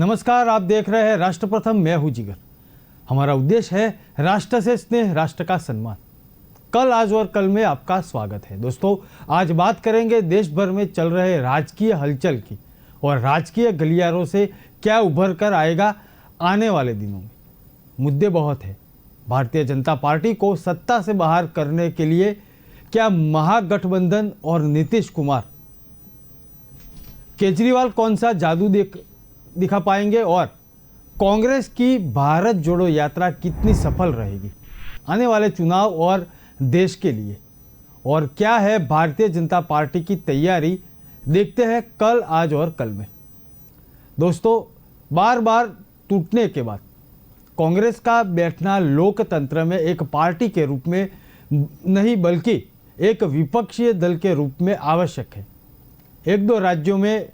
नमस्कार, आप देख रहे हैं राष्ट्र प्रथम। मैं हूं जिगर। हमारा उद्देश्य है राष्ट्र से स्नेह, राष्ट्र का सम्मान। कल, आज और कल में आपका स्वागत है। दोस्तों, आज बात करेंगे देश भर में चल रहे राजकीय हलचल की और राजकीय गलियारों से क्या उभर कर आएगा आने वाले दिनों में। मुद्दे बहुत है। भारतीय जनता पार्टी को सत्ता से बाहर करने के लिए क्या महागठबंधन और नीतीश कुमार, केजरीवाल कौन सा जादू दिखा पाएंगे और कांग्रेस की भारत जोड़ो यात्रा कितनी सफल रहेगी आने वाले चुनाव और देश के लिए, और क्या है भारतीय जनता पार्टी की तैयारी, देखते हैं कल, आज और कल में। दोस्तों, बार बार टूटने के बाद कांग्रेस का बैठना लोकतंत्र में एक पार्टी के रूप में नहीं बल्कि एक विपक्षीय दल के रूप में आवश्यक है। एक दो राज्यों में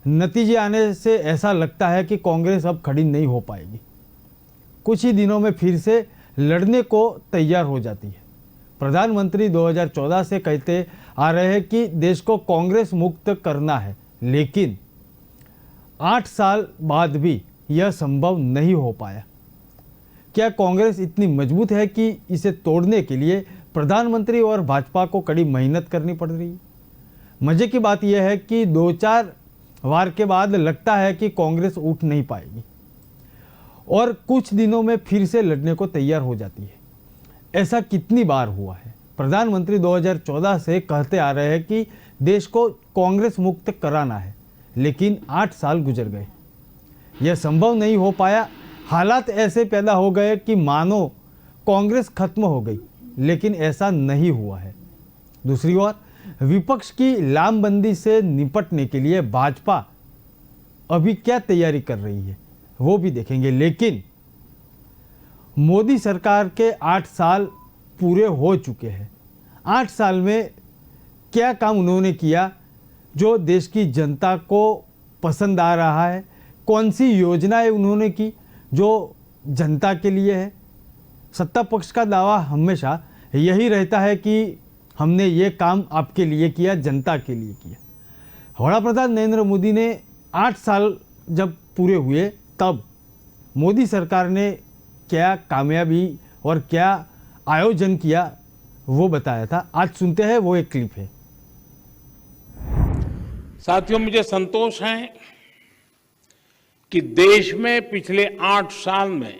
नतीजे आने से ऐसा लगता है कि कांग्रेस अब खड़ी नहीं हो पाएगी। कुछ ही दिनों में फिर से लड़ने को तैयार हो जाती है। प्रधानमंत्री 2014 से कहते आ रहे हैं कि देश को कांग्रेस मुक्त करना है, लेकिन 8 साल बाद भी यह संभव नहीं हो पाया। क्या कांग्रेस इतनी मजबूत है कि इसे तोड़ने के लिए प्रधानमंत्री और भाजपा को कड़ी मेहनत करनी पड़ रही है? मजे की बात यह है कि 2-4 वार के बाद लगता है कि कांग्रेस उठ नहीं पाएगी और कुछ दिनों में फिर से लड़ने को तैयार हो जाती है। ऐसा कितनी बार हुआ है? प्रधानमंत्री 2014 से कहते आ रहे हैं कि देश को कांग्रेस मुक्त कराना है, लेकिन 8 साल गुजर गए, यह संभव नहीं हो पाया। हालात ऐसे पैदा हो गए कि मानो कांग्रेस खत्म हो गई, लेकिन ऐसा नहीं हुआ है। दूसरी ओर विपक्ष की लामबंदी से निपटने के लिए भाजपा अभी क्या तैयारी कर रही है, वो भी देखेंगे। लेकिन मोदी सरकार के 8 साल पूरे हो चुके हैं। 8 साल में क्या काम उन्होंने किया जो देश की जनता को पसंद आ रहा है? कौन सी योजनाएं उन्होंने की जो जनता के लिए है? सत्ता पक्ष का दावा हमेशा यही रहता है कि हमने ये काम आपके लिए किया, जनता के लिए किया। वडाप्रधान नरेंद्र मोदी ने 8 साल जब पूरे हुए, तब मोदी सरकार ने क्या कामयाबी और क्या आयोजन किया वो बताया था। आज सुनते हैं, वो एक क्लिप है। साथियों, मुझे संतोष है कि देश में पिछले 8 साल में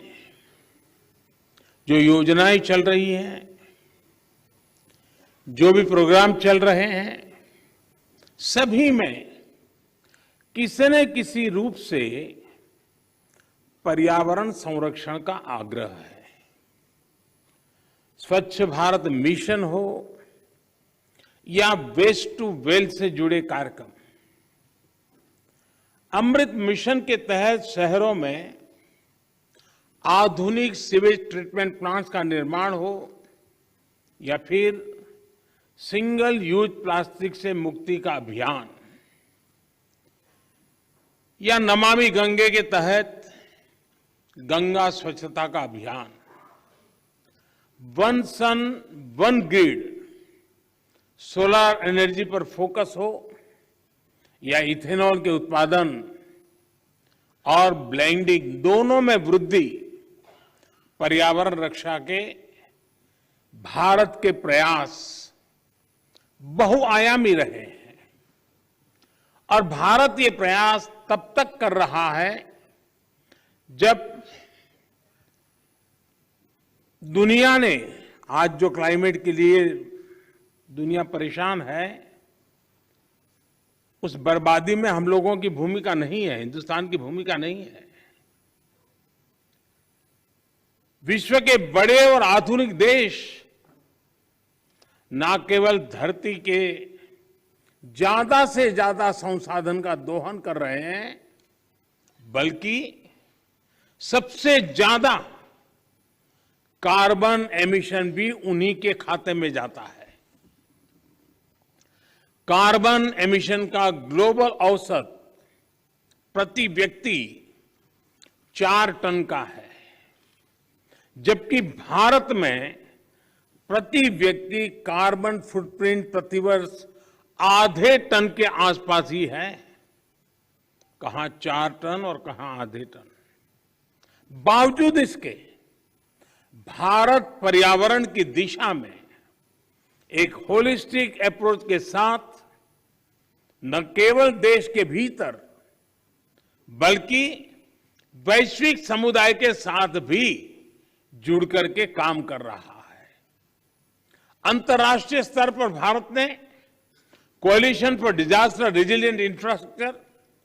जो योजनाएं चल रही हैं, जो भी प्रोग्राम चल रहे हैं, सभी में किसी न किसी रूप से पर्यावरण संरक्षण का आग्रह है। स्वच्छ भारत मिशन हो या वेस्ट टू वेल्थ से जुड़े कार्यक्रम, अमृत मिशन के तहत शहरों में आधुनिक सीवेज ट्रीटमेंट प्लांट्स का निर्माण हो या फिर सिंगल यूज प्लास्टिक से मुक्ति का अभियान, या नमामि गंगे के तहत गंगा स्वच्छता का अभियान, one sun one grid solar energy पर फोकस हो या इथेनॉल के उत्पादन और ब्लेंडिंग दोनों में वृद्धि, पर्यावरण रक्षा के भारत के प्रयास बहुआयामी रहे हैं। और भारत ये प्रयास तब तक कर रहा है जब दुनिया ने, आज जो क्लाइमेट के लिए दुनिया परेशान है, उस बर्बादी में हम लोगों की भूमिका नहीं है, हिंदुस्तान की भूमिका नहीं है। विश्व के बड़े और आधुनिक देश न केवल धरती के ज्यादा से ज्यादा संसाधन का दोहन कर रहे हैं, बल्कि सबसे ज्यादा कार्बन एमिशन भी उन्हीं के खाते में जाता है। कार्बन एमिशन का ग्लोबल औसत प्रति व्यक्ति 4 टन का है, जबकि भारत में प्रति व्यक्ति कार्बन फुटप्रिंट प्रतिवर्ष आधे टन के आसपास ही है। कहां 4 टन और कहां आधे टन। बावजूद इसके भारत पर्यावरण की दिशा में एक होलिस्टिक अप्रोच के साथ न केवल देश के भीतर बल्कि वैश्विक समुदाय के साथ भी जुड़ करके काम कर रहा है। अंतर्राष्ट्रीय स्तर पर भारत ने coalition for disaster resilient infrastructure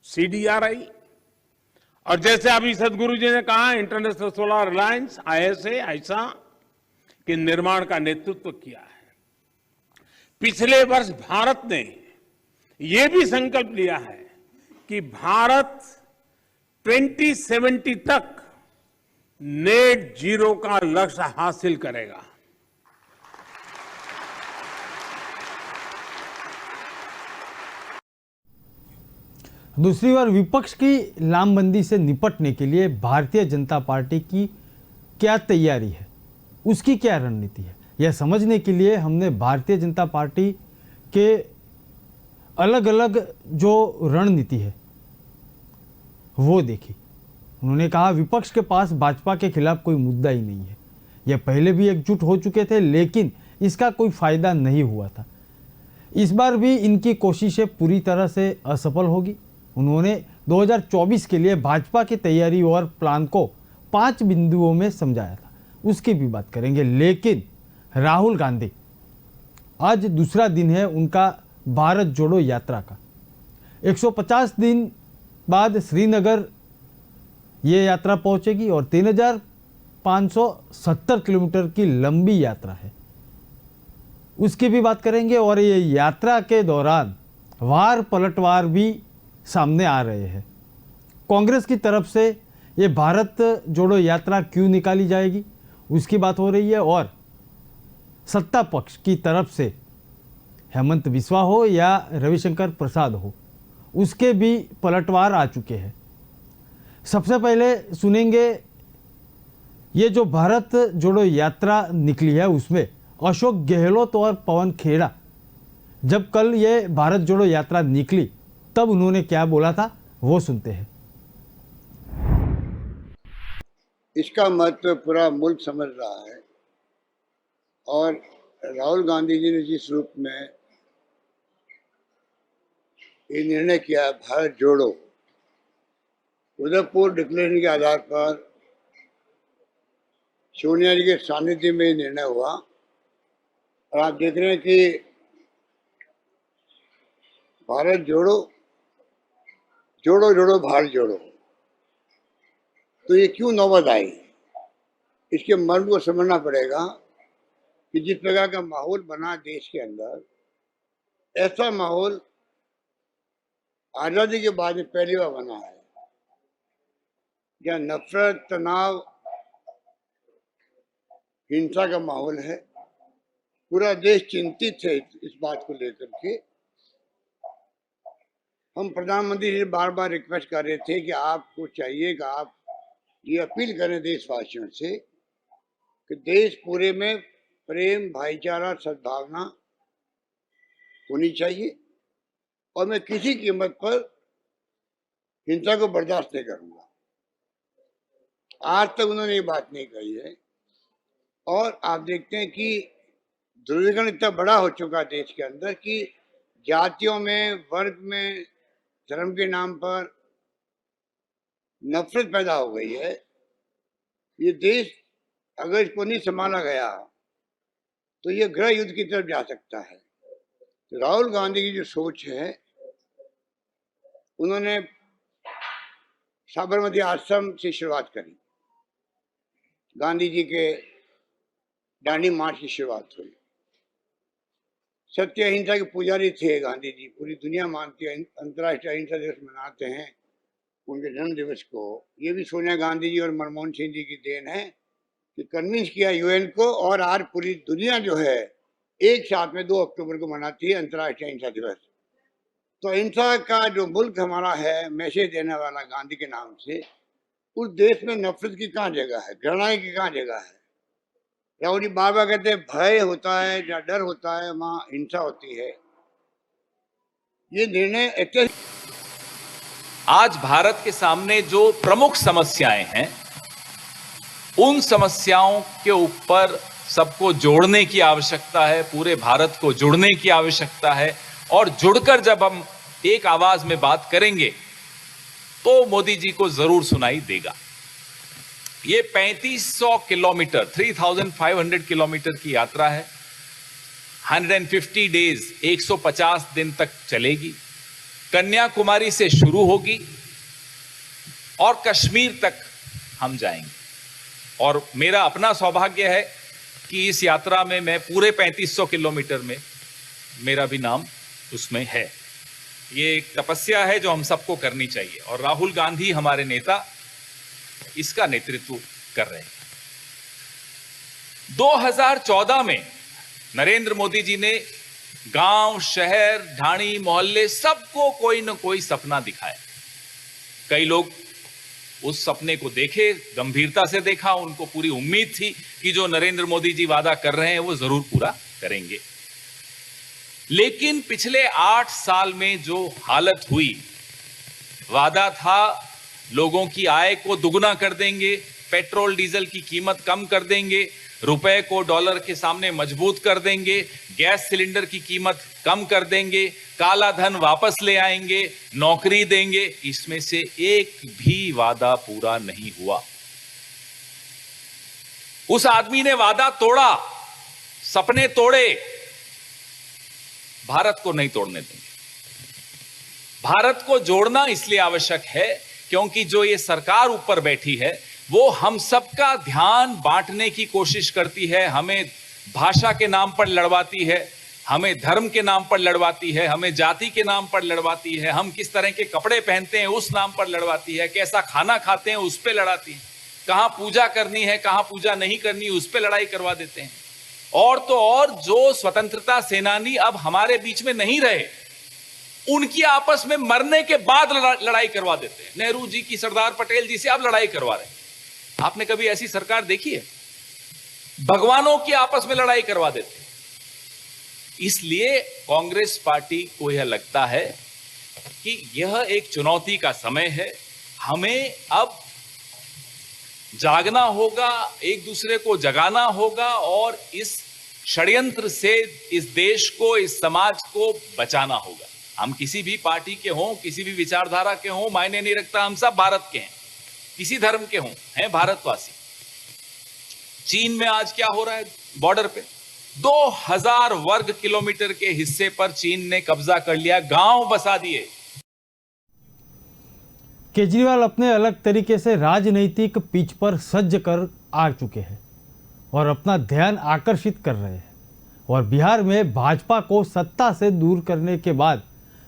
CDRI और जैसे अभी सदगुरु जी ने कहा इंटरनेशनल सोलर अलायंस आईएसए ऐसा के निर्माण का नेतृत्व किया है। पिछले वर्ष भारत ने यह भी संकल्प लिया है कि भारत 2070 तक नेट जीरो का लक्ष्य हासिल करेगा। दूसरी ओर विपक्ष की लामबंदी से निपटने के लिए भारतीय जनता पार्टी की क्या तैयारी है, उसकी क्या रणनीति है, यह समझने के लिए हमने भारतीय जनता पार्टी के अलग अलग जो रणनीति है वो देखी। उन्होंने कहा विपक्ष के पास भाजपा के खिलाफ कोई मुद्दा ही नहीं है। यह पहले भी एकजुट हो चुके थे लेकिन इसका कोई फायदा नहीं हुआ था। इस बार भी इनकी कोशिशें पूरी तरह से असफल होगी। उन्होंने 2024 के लिए भाजपा की तैयारी और प्लान को 5 बिंदुओं में समझाया था, उसकी भी बात करेंगे। लेकिन राहुल गांधी आज दूसरा दिन है उनका भारत जोड़ो यात्रा का। 150 दिन बाद श्रीनगर ये यात्रा पहुंचेगी और 3,570 किलोमीटर की लंबी यात्रा है, उसकी भी बात करेंगे। और ये यात्रा के दौरान वार पलटवार भी सामने आ रहे हैं। कांग्रेस की तरफ से ये भारत जोड़ो यात्रा क्यों निकाली जाएगी उसकी बात हो रही है और सत्ता पक्ष की तरफ से हेमंत बिस्वा हो या रविशंकर प्रसाद हो उसके भी पलटवार आ चुके हैं। सबसे पहले सुनेंगे ये जो भारत जोड़ो यात्रा निकली है उसमें अशोक गहलोत और पवन खेड़ा, जब कल ये भारत जोड़ो यात्रा निकली तब उन्होंने क्या बोला था वो सुनते हैं। इसका महत्व पूरा मुल्क समझ रहा है और राहुल गांधी जी ने जिस रूप में ये निर्णय किया भारत जोड़ो, उदयपुर डिक्लेरेशन के आधार पर सोनिया जी के सानिध्य में निर्णय हुआ और आप देख रहे हैं कि भारत जोड़ो जोड़ो जोड़ो भारत जोड़ो, तो ये क्यों नौबत आई, इसके मर्म को समझना पड़ेगा कि जिस प्रकार का माहौल बना देश के अंदर, ऐसा माहौल आजादी के बाद में पहली बार बना है जहाँ नफरत, तनाव, हिंसा का माहौल है। पूरा देश चिंतित है इस बात को लेकर के। हम प्रधानमंत्री जी बार बार रिक्वेस्ट कर रहे थे कि आपको चाहिए कि आप ये अपील करें देशवासियों से कि देश पूरे में प्रेम, भाईचारा, सद्भावना होनी चाहिए और मैं किसी कीमत पर हिंसा को बर्दाश्त नहीं करूंगा। आज तक उन्होंने ये बात नहीं कही है और आप देखते हैं कि ध्रुवीकरण इतना बड़ा हो चुका देश के अंदर कि जातियों में, वर्ग में, धर्म के नाम पर नफरत पैदा हो गई है। ये देश अगर इसको नहीं संभाला गया तो ये गृह युद्ध की तरफ जा सकता है। तो राहुल गांधी की जो सोच है, उन्होंने साबरमती आश्रम से शुरुआत करी, गांधी जी के दांडी मार्च की शुरुआत हुई। सत्य अहिंसा के पुजारी थे गांधी जी, पूरी दुनिया मानती है, अंतर्राष्ट्रीय अहिंसा दिवस मनाते हैं उनके जन्म दिवस को। ये भी सोनिया गांधी जी और मनमोहन सिंह जी की देन है कि कन्विंस किया यूएन को और आज पूरी दुनिया जो है एक साथ में 2 अक्टूबर को मनाती है अंतर्राष्ट्रीय अहिंसा दिवस। तो अहिंसा का जो मुल्क हमारा है, मैसेज देने वाला गांधी के नाम से, उस देश में नफरत की कहाँ जगह है, घृणा की कहाँ जगह है। राहुल जी बार बार कहते हैं भय होता है या डर होता है, वहाँ हिंसा होती है। ये निर्णय आज भारत के सामने जो प्रमुख समस्याएं हैं, उन समस्याओं के ऊपर सबको जोड़ने की आवश्यकता है, पूरे भारत को जुड़ने की आवश्यकता है। और जुड़कर जब हम एक आवाज में बात करेंगे तो मोदी जी को जरूर सुनाई देगा। ये 3500 किलोमीटर 3500 किलोमीटर की यात्रा है। 150 डेज 150 दिन तक चलेगी। कन्याकुमारी से शुरू होगी और कश्मीर तक हम जाएंगे। और मेरा अपना सौभाग्य है कि इस यात्रा में मैं पूरे 3500 किलोमीटर में मेरा भी नाम उसमें है। ये एक तपस्या है जो हम सबको करनी चाहिए और राहुल गांधी हमारे नेता इसका नेतृत्व कर रहे हैं। 2014 में नरेंद्र मोदी जी ने गांव, शहर, ढाणी, मोहल्ले सबको कोई न कोई सपना दिखाया। कई लोग उस सपने को देखे, गंभीरता से देखा, उनको पूरी उम्मीद थी कि जो नरेंद्र मोदी जी वादा कर रहे हैं वो जरूर पूरा करेंगे। लेकिन पिछले 8 साल में जो हालत हुई, वादा था लोगों की आय को दुगना कर देंगे, पेट्रोल डीजल की कीमत कम कर देंगे, रुपए को डॉलर के सामने मजबूत कर देंगे, गैस सिलेंडर की कीमत कम कर देंगे, काला धन वापस ले आएंगे, नौकरी देंगे। इसमें से एक भी वादा पूरा नहीं हुआ। उस आदमी ने वादा तोड़ा, सपने तोड़े, भारत को नहीं तोड़ने देंगे। भारत को जोड़ना इसलिए आवश्यक है क्योंकि जो ये सरकार ऊपर बैठी है वो हम सबका ध्यान बांटने की कोशिश करती है। हमें भाषा के नाम पर लड़वाती है, हमें धर्म के नाम पर लड़वाती है, हमें जाति के नाम पर लड़वाती है, हम किस तरह के कपड़े पहनते हैं उस नाम पर लड़वाती है, कैसा खाना खाते हैं उस पे लड़ाती है, कहां पूजा करनी है कहां पूजा नहीं करनी उस पे लड़ाई करवा देते हैं। और तो और जो स्वतंत्रता सेनानी अब हमारे बीच में नहीं रहे, उनकी आपस में मरने के बाद लड़ाई करवा देते हैं। नेहरू जी की, सरदार पटेल जी से अब लड़ाई करवा रहे हैं। आपने कभी ऐसी सरकार देखी है? भगवानों की आपस में लड़ाई करवा देते हैं। इसलिए कांग्रेस पार्टी को यह लगता है कि यह एक चुनौती का समय है। हमें अब जागना होगा, एक दूसरे को जगाना होगा और इस षड्यंत्र से इस देश को, इस समाज को बचाना होगा। हम किसी भी पार्टी के हों, किसी भी विचारधारा के हों, मायने नहीं रखता, हम सब भारत के हैं, किसी धर्म के हों, हैं भारतवासी। चीन में आज क्या हो रहा है? बॉर्डर पे 2000 वर्ग किलोमीटर के हिस्से पर चीन ने कब्जा कर लिया, गांव बसा दिए। केजरीवाल अपने अलग तरीके से राजनीतिक पिच पर सज्ज कर आ चुके हैं और अपना ध्यान आकर्षित कर रहे हैं। और बिहार में भाजपा को सत्ता से दूर करने के बाद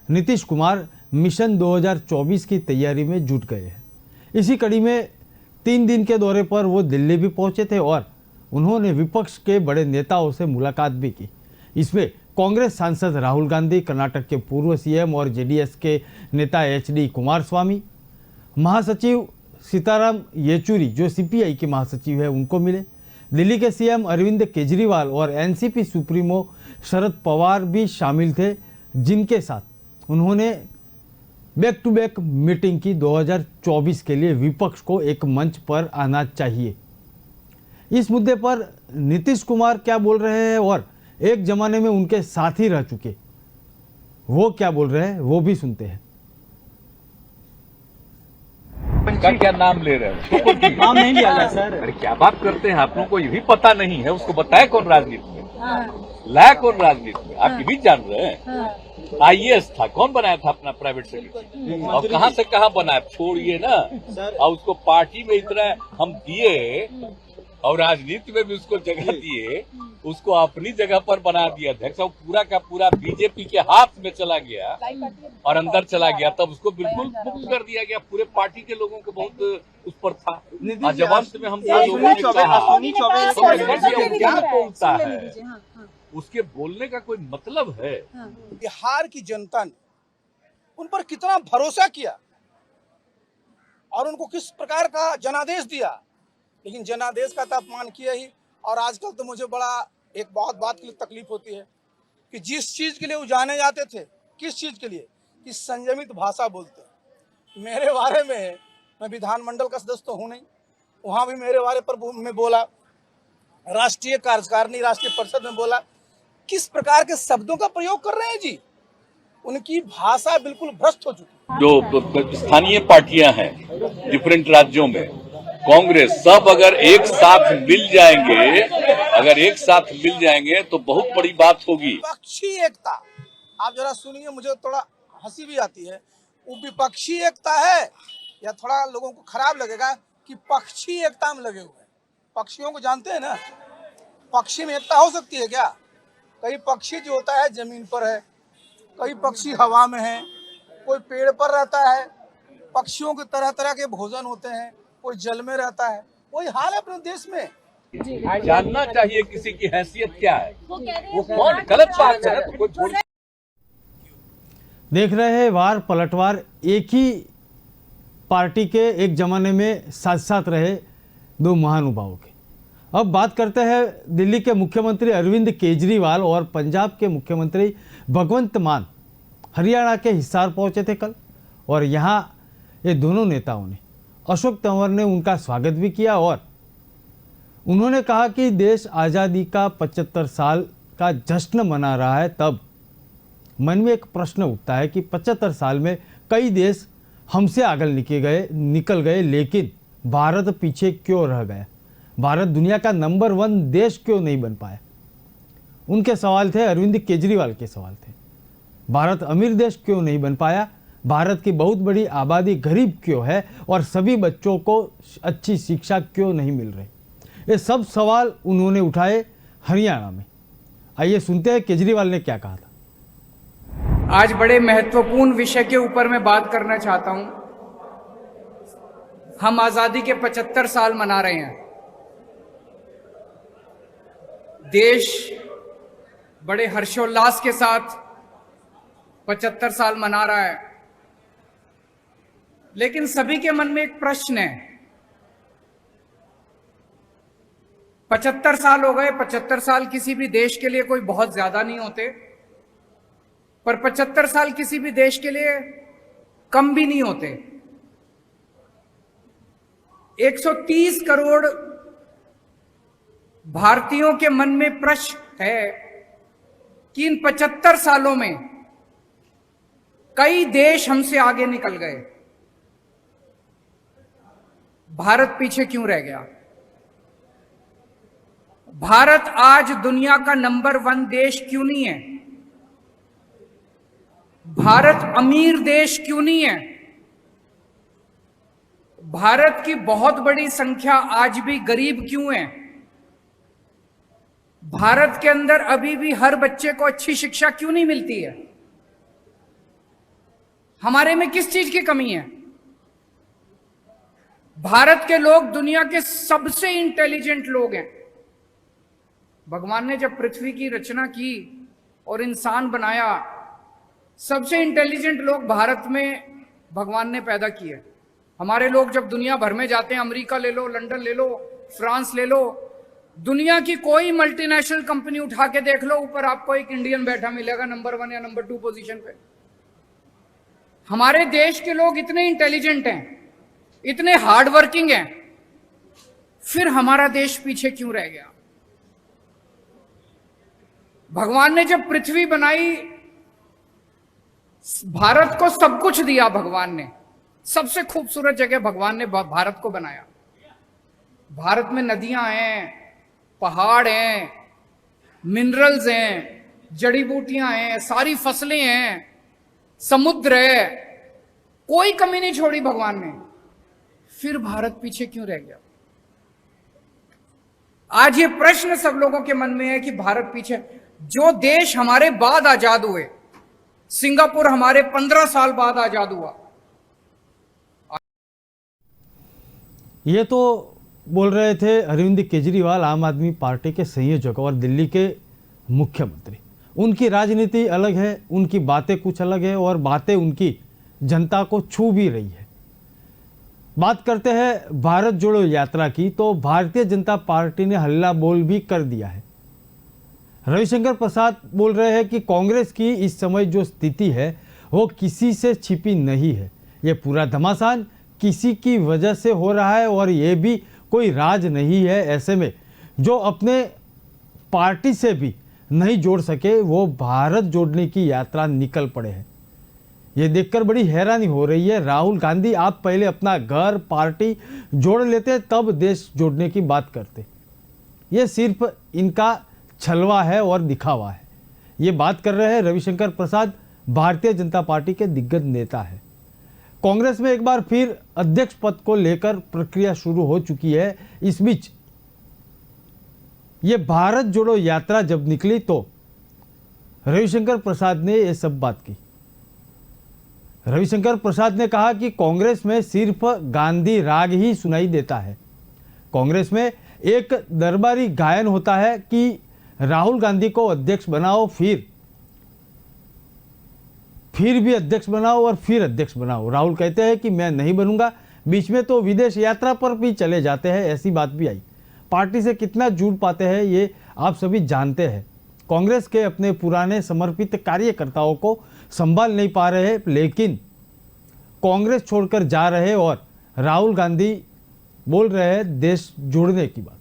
नीतीश कुमार मिशन 2024 की तैयारी में जुट गए हैं। इसी कड़ी में 3 दिन के दौरे पर वो दिल्ली भी पहुंचे थे और उन्होंने विपक्ष के बड़े नेताओं से मुलाकात भी की। इसमें कांग्रेस सांसद राहुल गांधी, कर्नाटक के पूर्व सीएम और जेडीएस के नेता एचडी कुमारस्वामी, महासचिव सीताराम येचुरी जो सीपीआई के महासचिव है उनको मिले। दिल्ली के सीएम अरविंद केजरीवाल और एनसीपी सुप्रीमो शरद पवार भी शामिल थे, जिनके साथ उन्होंने बैक टू बैक मीटिंग की। 2024 के लिए विपक्ष को एक मंच पर आना चाहिए। इस मुद्दे पर नीतीश कुमार क्या बोल रहे हैं और एक जमाने में उनके साथी रह चुके वो क्या बोल रहे हैं वो भी सुनते हैं। का क्या नाम ले रहे हो? नाम नहीं लिया गया सर। अरे क्या बात करते हैं, आप लोगों को ये भी पता नहीं है? उसको बताया कौन राजनीति में? लाया कौन राजनीति में? आप ये भी जान रहे हैं? आईएएस था, कौन बनाया था अपना प्राइवेट सेक्रेटरी? और कहां से कहां बनाया? छोड़िए ना। और उसको पार्टी में इतना हम दिए और राजनीति में भी उसको जगह दिए, उसको अपनी जगह पर बना दिया अध्यक्ष, और पूरा का पूरा बीजेपी के हाथ में चला गया और अंदर चला गया, तब उसको बिल्कुल मुक्त कर दिया गया। पूरे पार्टी के लोगों को बहुत उस पर था। और जब अंत में हम लोगों ने क्या बोलता है, उसके बोलने का कोई मतलब है? बिहार की जनता ने उन पर कितना भरोसा किया और उनको किस प्रकार का जनादेश दिया, लेकिन जनादेश का तो अपमान किया ही। और आजकल तो मुझे बड़ा एक बहुत बात के लिए तकलीफ होती है कि जिस चीज़ के लिए वो जाने जाते थे, किस चीज़ के लिए, कि संयमित भाषा बोलते हैं, मेरे बारे में, मैं विधानमंडल का सदस्य तो हूँ नहीं, वहाँ भी मेरे बारे पर मैं बोला, राष्ट्रीय कार्यकारिणी राष्ट्रीय परिषद में बोला। किस प्रकार के शब्दों का प्रयोग कर रहे हैं जी, उनकी भाषा बिल्कुल भ्रष्ट हो चुकी है। जो स्थानीय पार्टियां हैं डिफरेंट राज्यों में, कांग्रेस, सब अगर एक साथ मिल जाएंगे तो बहुत बड़ी बात होगी। विपक्षी एकता, आप जरा सुनिए, मुझे थोड़ा हंसी भी आती है। वो विपक्षी एकता है या थोड़ा लोगों को खराब लगेगा कि पक्षी एकता में लगे हुए हैं। पक्षियों को जानते हैं ना, पक्षी में एकता हो सकती है क्या? कई पक्षी जो होता है जमीन पर है, कई पक्षी हवा में है, कोई पेड़ पर रहता है। पक्षियों के तरह तरह के भोजन होते हैं, कोई जल में रहता है। वही हाल है अपने देश में। जानना चाहिए किसी की हैसियत क्या है, वो कौन, गलत बात है तो कोई छोड़। देख रहे हैं वार पलटवार, एक ही पार्टी के एक जमाने में साथ साथ रहे दो महानुभावों के। अब बात करते हैं दिल्ली के मुख्यमंत्री अरविंद केजरीवाल और पंजाब के मुख्यमंत्री भगवंत मान हरियाणा के हिसार पहुंचे थे कल, और यहाँ ये दोनों नेताओं ने, अशोक तंवर ने उनका स्वागत भी किया और उन्होंने कहा कि देश आज़ादी का 75 साल का जश्न मना रहा है। तब मन में एक प्रश्न उठता है कि 75 साल में कई देश हमसे आगे निकल गए, लेकिन भारत पीछे क्यों रह गया? भारत दुनिया का नंबर 1 देश क्यों नहीं बन पाया? उनके सवाल थे, अरविंद केजरीवाल के सवाल थे। भारत अमीर देश क्यों नहीं बन पाया? भारत की बहुत बड़ी आबादी गरीब क्यों है? और सभी बच्चों को अच्छी शिक्षा क्यों नहीं मिल रही? ये सब सवाल उन्होंने उठाए हरियाणा में। आइए सुनते हैं केजरीवाल ने क्या कहा था। आज बड़े महत्वपूर्ण विषय के ऊपर मैं बात करना चाहता हूं। हम आजादी के 75 साल मना रहे हैं। देश बड़े हर्षोल्लास के साथ 75 साल मना रहा है, लेकिन सभी के मन में एक प्रश्न है। 75 साल हो गए। 75 साल किसी भी देश के लिए कोई बहुत ज्यादा नहीं होते, पर 75 साल किसी भी देश के लिए कम भी नहीं होते। 130 करोड़ भारतीयों के मन में प्रश्न है कि इन 75 सालों में कई देश हमसे आगे निकल गए, भारत पीछे क्यों रह गया? भारत आज दुनिया का नंबर 1 देश क्यों नहीं है? भारत अमीर देश क्यों नहीं है? भारत की बहुत बड़ी संख्या आज भी गरीब क्यों है? भारत के अंदर अभी भी हर बच्चे को अच्छी शिक्षा क्यों नहीं मिलती है? हमारे में किस चीज की कमी है? भारत के लोग दुनिया के सबसे इंटेलिजेंट लोग हैं। भगवान ने जब पृथ्वी की रचना की और इंसान बनाया, सबसे इंटेलिजेंट लोग भारत में भगवान ने पैदा किए। हमारे लोग जब दुनिया भर में जाते हैं, अमेरिका ले लो, लंदन ले लो, फ्रांस ले लो, दुनिया की कोई मल्टीनेशनल कंपनी उठा के देख लो, ऊपर आपको एक इंडियन बैठा मिलेगा नंबर 1 या नंबर 2 पोजीशन पे। हमारे देश के लोग इतने इंटेलिजेंट हैं, इतने हार्ड वर्किंग हैं, फिर हमारा देश पीछे क्यों रह गया? भगवान ने जब पृथ्वी बनाई, भारत को सब कुछ दिया। भगवान ने सबसे खूबसूरत जगह भगवान ने भारत को बनाया। भारत में नदियां हैं, पहाड़ हैं, मिनरल्स हैं, जड़ी बूटियां हैं, सारी फसलें हैं, समुद्र है, कोई कमी नहीं छोड़ी भगवान ने। फिर भारत पीछे क्यों रह गया? आज ये प्रश्न सब लोगों के मन में है कि भारत पीछे। जो देश हमारे बाद आजाद हुए, सिंगापुर हमारे 15 साल बाद आजाद हुआ। ये तो बोल रहे थे अरविंद केजरीवाल, आम आदमी पार्टी के संयोजक और दिल्ली के मुख्यमंत्री। उनकी राजनीति अलग है, उनकी बातें कुछ अलग है और बातें उनकी जनता को छू भी रही है। बात करते हैं भारत जोड़ो यात्रा की, तो भारतीय जनता पार्टी ने हल्ला बोल भी कर दिया है। रविशंकर प्रसाद बोल रहे हैं कि कांग्रेस की इस समय जो स्थिति है वो किसी से छिपी नहीं है। ये पूरा घमासान किसी की वजह से हो रहा है और ये भी कोई राज नहीं है। ऐसे में जो अपने पार्टी से भी नहीं जोड़ सके वो भारत जोड़ने की यात्रा निकल पड़े हैं। ये देखकर बड़ी हैरानी हो रही है। राहुल गांधी, आप पहले अपना घर पार्टी जोड़ लेते तब देश जोड़ने की बात करते। ये सिर्फ इनका छलवा है और दिखावा है। ये बात कर रहे हैं रविशंकर प्रसाद, भारतीय जनता पार्टी के दिग्गज नेता है। कांग्रेस में एक बार फिर अध्यक्ष पद को लेकर प्रक्रिया शुरू हो चुकी है। इस बीच ये भारत जोड़ो यात्रा जब निकली तो रविशंकर प्रसाद ने यह सब बात की। रविशंकर प्रसाद ने कहा कि कांग्रेस में सिर्फ गांधी राग ही सुनाई देता है। कांग्रेस में एक दरबारी गायन होता है कि राहुल गांधी को अध्यक्ष बनाओ, फिर भी अध्यक्ष बनाओ और फिर अध्यक्ष बनाओ। राहुल कहते हैं कि मैं नहीं बनूंगा, बीच में तो विदेश यात्रा पर भी चले जाते हैं, ऐसी बात भी आई। पार्टी से कितना जुड़ पाते हैं ये आप सभी जानते हैं। कांग्रेस के अपने पुराने समर्पित कार्यकर्ताओं को संभाल नहीं पा रहे, लेकिन कांग्रेस छोड़कर जा रहे और राहुल गांधी बोल रहे हैं देश जोड़ने की बात।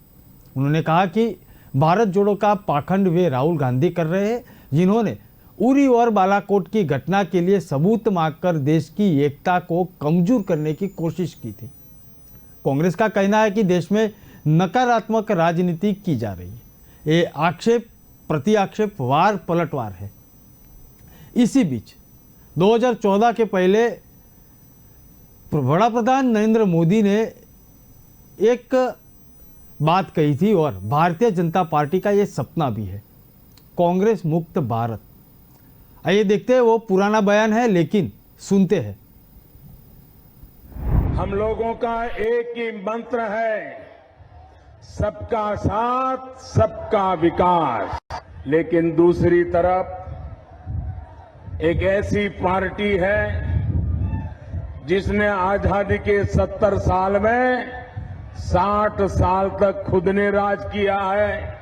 उन्होंने कहा कि भारत जोड़ो का पाखंड वे राहुल गांधी कर रहे हैं, जिन्होंने उरी और बालाकोट की घटना के लिए सबूत मांगकर देश की एकता को कमजोर करने की कोशिश की थी। कांग्रेस का कहना है कि देश में नकारात्मक राजनीति की जा रही है। ये आक्षेप प्रति आक्षेप वार पलटवार है। इसी बीच 2014 के पहले बड़ा प्रधान नरेंद्र मोदी ने एक बात कही थी और भारतीय जनता पार्टी का ये सपना भी है, कांग्रेस मुक्त भारत। आइए देखते हैं, वो पुराना बयान है लेकिन सुनते हैं। हम लोगों का एक ही मंत्र है, सबका साथ सबका विकास। लेकिन दूसरी तरफ एक ऐसी पार्टी है जिसने आजादी के 70 साल में 60 साल तक खुद ने राज किया है,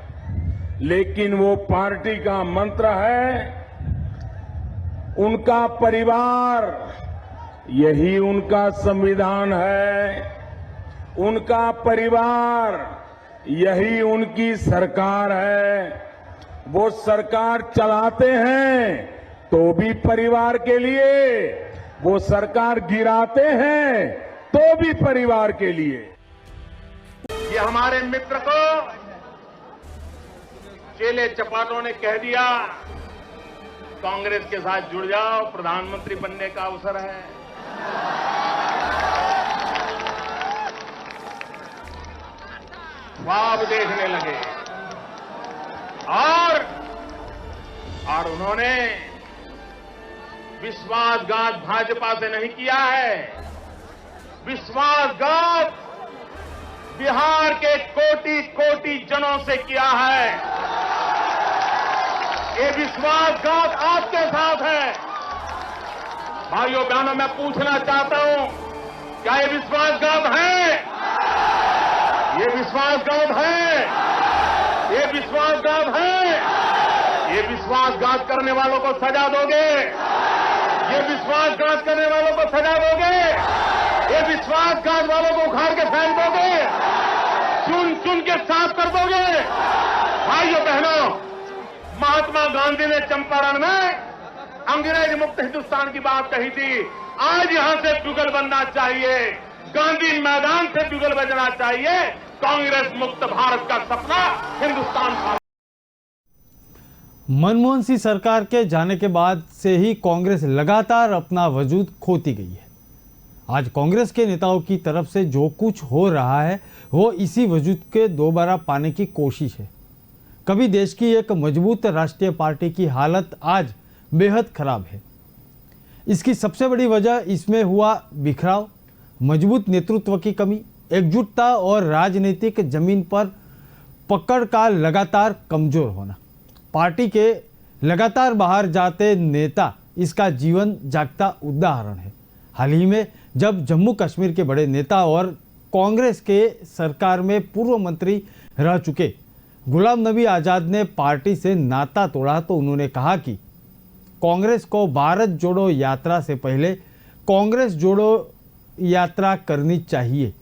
लेकिन वो पार्टी का मंत्र है उनका परिवार, यही उनका संविधान है, उनका परिवार यही उनकी सरकार है। वो सरकार चलाते हैं तो भी परिवार के लिए, वो सरकार गिराते हैं तो भी परिवार के लिए। ये हमारे मित्र को चेले चपाटों ने कह दिया कांग्रेस के साथ जुड़ जाओ, प्रधानमंत्री बनने का अवसर है। ख्वाब देखने लगे और उन्होंने विश्वासघात भाजपा से नहीं किया है, विश्वासघात बिहार के कोटि कोटि जनों से किया है। ये विश्वासघात आपके साथ है। भाइयों बहनों, मैं पूछना चाहता हूं, क्या ये विश्वासघात है? ये विश्वासघात है? ये विश्वासघात है? ये विश्वासघात करने वालों को सजा दोगे? ये विश्वासघात करने वालों को सजा दोगे? ये विश्वासघात वालों को उखाड़ के फेंक दोगे? चुन चुन के साफ कर दोगे? भाइयों बहनों, महात्मा गांधी ने चंपारण में अंग्रेज मुक्त हिंदुस्तान की बात कही थी। आज यहां से जुगल बनना चाहिए, गांधी मैदान से जुगल बजना चाहिए। कांग्रेस मुक्त भारत का सपना हिंदुस्तान का। मनमोहन सिंह सरकार के जाने के बाद से ही कांग्रेस लगातार अपना वजूद खोती गई है। आज कांग्रेस के नेताओं की तरफ से जो कुछ हो रहा है वो इसी वजूद के दोबारा पाने की कोशिश है। कभी देश की एक मजबूत राष्ट्रीय पार्टी की हालत आज बेहद खराब है। इसकी सबसे बड़ी वजह इसमें हुआ बिखराव, मजबूत नेतृत्व की कमी, एकजुटता और राजनीतिक जमीन पर पकड़ का लगातार कमजोर होना। पार्टी के लगातार बाहर जाते नेता इसका जीवन जागता उदाहरण है। हाल ही में जब जम्मू कश्मीर के बड़े नेता और कांग्रेस के सरकार में पूर्व मंत्री रह चुके गुलाम नबी आज़ाद ने पार्टी से नाता तोड़ा तो उन्होंने कहा कि कांग्रेस को भारत जोड़ो यात्रा से पहले कांग्रेस जोड़ो यात्रा करनी चाहिए।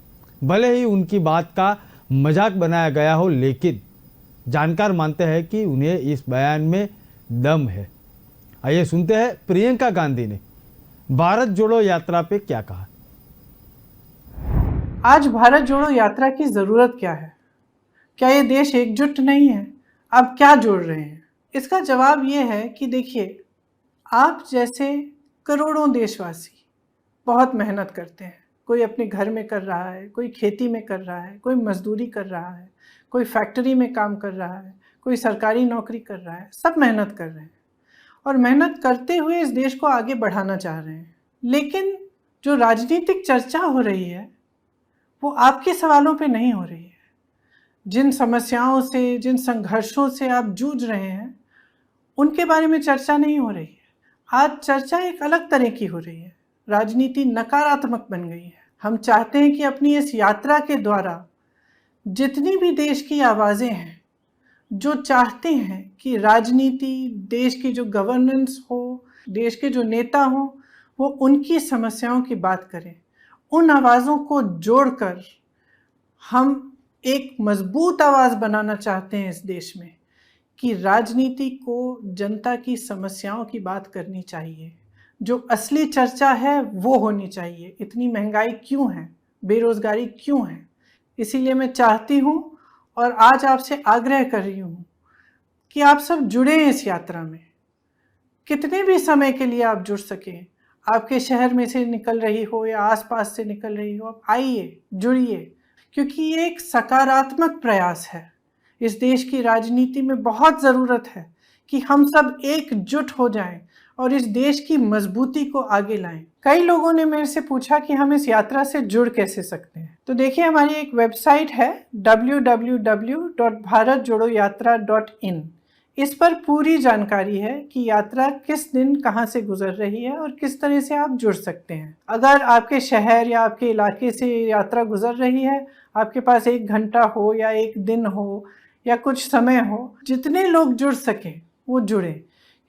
भले ही उनकी बात का मजाक बनाया गया हो, लेकिन जानकार मानते हैं कि उन्हें इस बयान में दम है। आइए सुनते हैं प्रियंका गांधी ने भारत जोड़ो यात्रा पे क्या कहा। आज भारत जोड़ो यात्रा की ज़रूरत क्या है? क्या ये देश एकजुट नहीं है? आप क्या जोड़ रहे हैं? इसका जवाब ये है कि देखिए, आप जैसे करोड़ों देशवासी बहुत मेहनत करते हैं। कोई अपने घर में कर रहा है, कोई खेती में कर रहा है, कोई मजदूरी कर रहा है, कोई फैक्ट्री में काम कर रहा है, कोई सरकारी नौकरी कर रहा है। सब मेहनत कर रहे हैं और मेहनत करते हुए इस देश को आगे बढ़ाना चाह रहे हैं। लेकिन जो राजनीतिक चर्चा हो रही है वो आपके सवालों पे नहीं हो रही है। जिन समस्याओं से, जिन संघर्षों से आप जूझ रहे हैं, उनके बारे में चर्चा नहीं हो रही है। आज चर्चा एक अलग तरह की हो रही है। राजनीति नकारात्मक बन गई है। हम चाहते हैं कि अपनी इस यात्रा के द्वारा जितनी भी देश की आवाज़ें हैं जो चाहते हैं कि राजनीति, देश की जो गवर्नेंस हो, देश के जो नेता हो, वो उनकी समस्याओं की बात करें, उन आवाज़ों को जोड़कर हम एक मजबूत आवाज़ बनाना चाहते हैं इस देश में कि राजनीति को जनता की समस्याओं की बात करनी चाहिए। जो असली चर्चा है वो होनी चाहिए। इतनी महंगाई क्यों है, बेरोज़गारी क्यों है? इसीलिए मैं चाहती हूँ और आज आपसे आग्रह कर रही हूँ कि आप सब जुड़े इस यात्रा में। कितने भी समय के लिए आप जुड़ सकें, आपके शहर में से निकल रही हो या आसपास से निकल रही हो, आप आइए, जुड़िए, क्योंकि ये एक सकारात्मक प्रयास है। इस देश की राजनीति में बहुत ज़रूरत है कि हम सब एकजुट हो जाएं और इस देश की मजबूती को आगे लाएं। कई लोगों ने मेरे से पूछा कि हम इस यात्रा से जुड़ कैसे सकते हैं। तो देखिए, हमारी एक वेबसाइट है www.bharatjodoyatra.in। इस पर पूरी जानकारी है कि यात्रा किस दिन कहां से गुजर रही है और किस तरह से आप जुड़ सकते हैं। अगर आपके शहर या आपके इलाके से यात्रा गुजर रही है, आपके पास 1 घंटा हो या 1 दिन हो या कुछ समय हो, जितने लोग जुड़ सकें वो जुड़ें,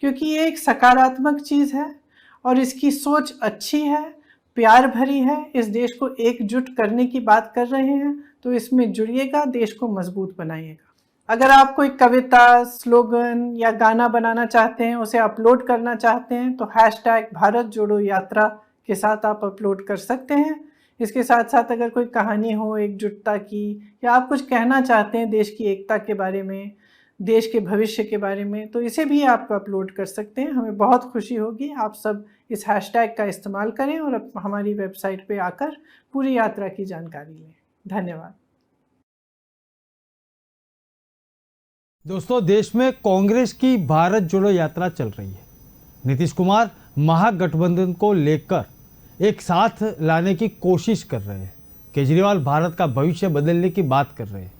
क्योंकि ये एक सकारात्मक चीज़ है और इसकी सोच अच्छी है, प्यार भरी है। इस देश को एकजुट करने की बात कर रहे हैं, तो इसमें जुड़िएगा, देश को मजबूत बनाइएगा। अगर आप कोई कविता, स्लोगन या गाना बनाना चाहते हैं, उसे अपलोड करना चाहते हैं, तो #भारत जोड़ो यात्रा के साथ आप अपलोड कर सकते हैं। इसके साथ साथ अगर कोई कहानी हो एकजुटता की, या आप कुछ कहना चाहते हैं देश की एकता के बारे में, देश के भविष्य के बारे में, तो इसे भी आप अपलोड कर सकते हैं। हमें बहुत खुशी होगी। आप सब इस हैशटैग का इस्तेमाल करें और हमारी वेबसाइट पे आकर पूरी यात्रा की जानकारी लें। धन्यवाद। दोस्तों, देश में कांग्रेस की भारत जोड़ो यात्रा चल रही है। नीतीश कुमार महागठबंधन को लेकर एक साथ लाने की कोशिश कर रहे हैं। केजरीवाल भारत का भविष्य बदलने की बात कर रहे हैं।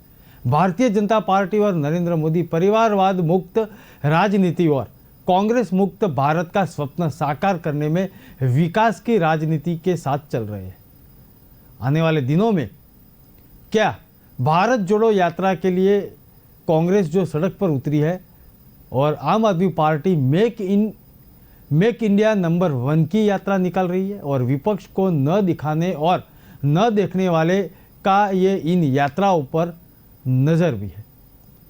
भारतीय जनता पार्टी और नरेंद्र मोदी परिवारवाद मुक्त राजनीति और कांग्रेस मुक्त भारत का स्वप्न साकार करने में विकास की राजनीति के साथ चल रहे हैं। आने वाले दिनों में क्या भारत जोड़ो यात्रा के लिए कांग्रेस जो सड़क पर उतरी है और आम आदमी पार्टी मेक इंडिया नंबर 1 की यात्रा निकाल रही है, और विपक्ष को न दिखाने और न देखने वाले का ये इन यात्राओं पर नज़र भी है,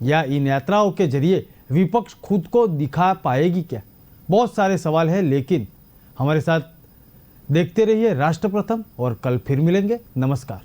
या इन यात्राओं के जरिए विपक्ष खुद को दिखा पाएगी क्या? बहुत सारे सवाल हैं, लेकिन हमारे साथ देखते रहिए राष्ट्र प्रथम, और कल फिर मिलेंगे। नमस्कार।